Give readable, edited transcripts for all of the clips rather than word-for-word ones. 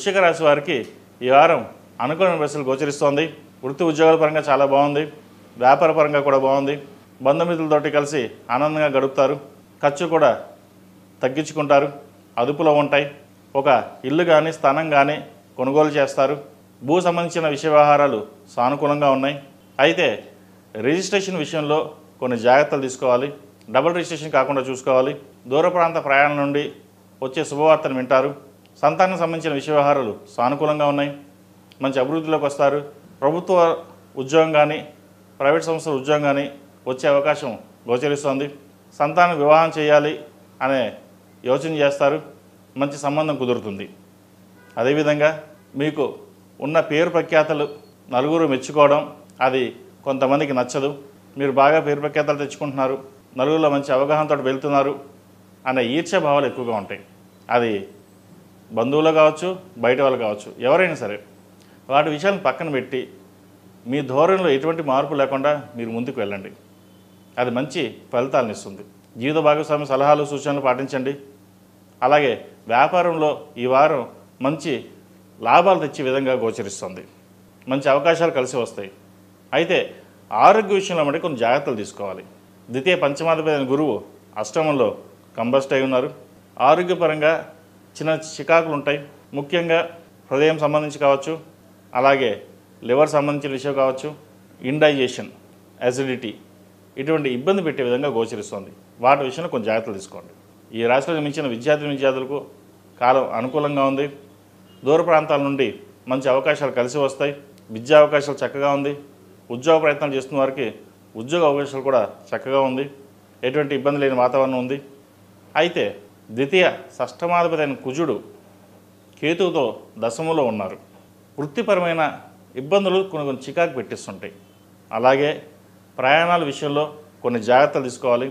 వృశ్చిక రాశి వారికి ఈ వారం అనుకూలమైన పరిస్థితులు గోచరిస్తోంది. వృత్తి ఉద్యోగాల పరంగా చాలా బాగుంది. వ్యాపార పరంగా కూడా బాగుంది. బంధుమిత్రులతోటి కలిసి ఆనందంగా గడుపుతారు. ఖర్చు కూడా తగ్గించుకుంటారు. అదుపులో ఉంటాయి. ఒక ఇల్లు కానీ స్థానం కానీ కొనుగోలు చేస్తారు. భూ సంబంధించిన విషయ వ్యవహారాలు సానుకూలంగా ఉన్నాయి. అయితే రిజిస్ట్రేషన్ విషయంలో కొన్ని జాగ్రత్తలు తీసుకోవాలి. డబుల్ రిజిస్ట్రేషన్ కాకుండా చూసుకోవాలి. దూర ప్రాంత ప్రయాణం నుండి వచ్చే శుభవార్తను వింటారు. సంతానం సంబంధించిన విషయ వ్యవహారాలు సానుకూలంగా ఉన్నాయి. మంచి అభివృద్ధిలోకి వస్తారు. ప్రభుత్వ ఉద్యోగం కానీ ప్రైవేట్ సంస్థల ఉద్యోగం కానీ వచ్చే అవకాశం గోచరిస్తోంది. సంతానం వివాహం చేయాలి అనే యోచన చేస్తారు. మంచి సంబంధం కుదురుతుంది. అదేవిధంగా మీకు ఉన్న పేరు ప్రఖ్యాతలు నలుగురు మెచ్చుకోవడం అది కొంతమందికి నచ్చదు. మీరు బాగా పేరు ప్రఖ్యాతలు తెచ్చుకుంటున్నారు, నలుగురిలో మంచి అవగాహనతో వెళ్తున్నారు అనే ఈర్ష్య భావాలు ఎక్కువగా ఉంటాయి. అది బంధువులు కావచ్చు, బయట వాళ్ళు కావచ్చు, ఎవరైనా సరే వాటి విషయాలను పక్కన పెట్టి మీ ధోరణిలో ఎటువంటి మార్పు లేకుండా మీరు ముందుకు వెళ్ళండి. అది మంచి ఫలితాలను ఇస్తుంది. జీవిత భాగస్వామి సలహాలు సూచనలు పాటించండి. అలాగే వ్యాపారంలో ఈ వారం మంచి లాభాలు తెచ్చే విధంగా గోచరిస్తుంది. మంచి అవకాశాలు కలిసి వస్తాయి. అయితే ఆరోగ్య విషయంలో మళ్ళీ కొన్ని జాగ్రత్తలు తీసుకోవాలి. ద్వితీయ పంచమాధిపతి గురువు అష్టమంలో కంబస్ట్ అయి ఉన్నారు. ఆరోగ్యపరంగా చిన్న చికాకులు ఉంటాయి. ముఖ్యంగా హృదయం సంబంధించి కావచ్చు, అలాగే లివర్ సంబంధించిన విషయం కావచ్చు, ఇండైజెషన్, అసిడిటీ ఇటువంటి ఇబ్బంది పెట్టే విధంగా గోచరిస్తుంది. వాటి విషయంలో కొన్ని జాగ్రత్తలు తీసుకోండి. ఈ రాశిలో జన్మించిన విద్యార్థులకు కాలం అనుకూలంగా ఉంది. దూర ప్రాంతాల నుండి మంచి అవకాశాలు కలిసి వస్తాయి. విద్యా అవకాశాలు చక్కగా ఉంది. ఉద్యోగ ప్రయత్నాలు చేస్తున్న వారికి ఉద్యోగ అవకాశాలు కూడా చక్కగా ఉంది. ఎటువంటి ఇబ్బంది లేని వాతావరణం ఉంది. అయితే ద్వితీయ షష్టమాధిపతి అయిన కుజుడు కేతువుతో దశములో ఉన్నారు. వృత్తిపరమైన ఇబ్బందులు కొన్ని చికాకు పెట్టిస్తుంటాయి. అలాగే ప్రయాణాల విషయంలో కొన్ని జాగ్రత్తలు తీసుకోవాలి.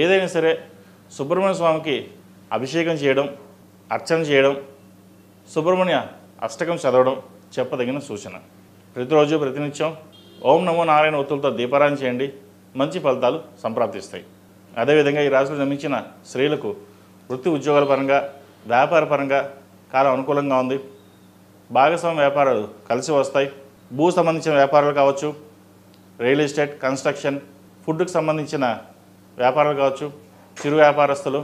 ఏదైనా సరే సుబ్రహ్మణ్య స్వామికి అభిషేకం చేయడం, అర్చన చేయడం, సుబ్రహ్మణ్య అష్టకం చదవడం చెప్పదగిన సూచన. ప్రతిరోజు ప్రతినిత్యం ఓం నమో నారాయణ ఒత్తులతో దీపారాధన చేయండి. మంచి ఫలితాలు సంప్రాప్తిస్తాయి. అదేవిధంగా ఈ రాశిలో జన్మించిన స్త్రీలకు వృత్తి ఉద్యోగాల పరంగా వ్యాపార పరంగా కాలం అనుకూలంగా ఉంది. భాగస్వామ్య వ్యాపారాలు కలిసి వస్తాయి. భూ సంబంధించిన వ్యాపారాలు కావచ్చు, రియల్ ఎస్టేట్, కన్స్ట్రక్షన్, ఫుడ్కి సంబంధించిన వ్యాపారాలు కావచ్చు, చిరు వ్యాపారస్తులు,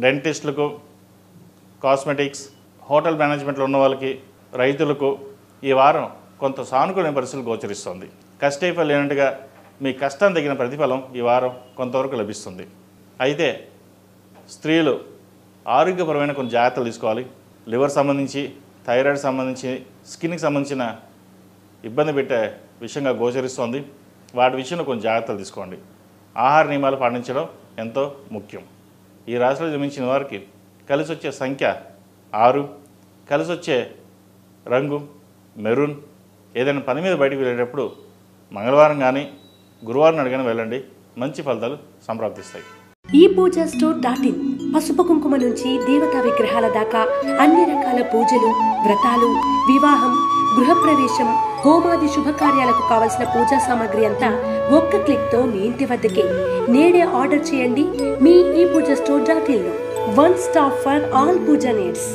డెంటిస్టులకు, కాస్మెటిక్స్, హోటల్ మేనేజ్మెంట్లో ఉన్న వాళ్ళకి, రైతులకు ఈ వారం కొంత సానుకూలమైన పరిస్థితులు గోచరిస్తుంది. కష్టైఫలం లేనట్టుగా మీ కష్టం తగిన ప్రతిఫలం ఈ వారం కొంతవరకు లభిస్తుంది. అయితే స్త్రీలు ఆరోగ్యపరమైన కొన్ని జాగ్రత్తలు తీసుకోవాలి. లివర్ సంబంధించి, థైరాయిడ్ సంబంధించి, స్కిన్కి సంబంధించిన ఇబ్బంది పెట్టే విషయంగా గోచరిస్తోంది. వాటి విషయంలో కొన్ని జాగ్రత్తలు తీసుకోండి. ఆహార నియమాలు పాటించడం ఎంతో ముఖ్యం. ఈ రాశిలో జన్మించిన వారికి కలిసి వచ్చే సంఖ్య 6, కలిసి వచ్చే రంగు మెరూన్. ఏదైనా పని మీద బయటకు వెళ్ళేటప్పుడు మంగళవారం కానీ గురువారం అడిగిన వెళ్ళండి. మంచి ఫలితాలు సంప్రాప్తిస్తాయి. ePoojaStore.in పసుపు కుంకుమ నుంచి దేవతా విగ్రహాల దాకా అన్ని రకాల పూజలు, వ్రతాలు, వివాహం, గృహప్రవేశం, హోమాది శుభకార్యాలకు కావలసిన పూజా సామాగ్రి అంతా ఒక్క క్లిక్తో మీ ఇంటి వద్దకే. నేడే ఆర్డర్ చేయండి మీ ePoojaStore.in లో. One stop for all puja needs.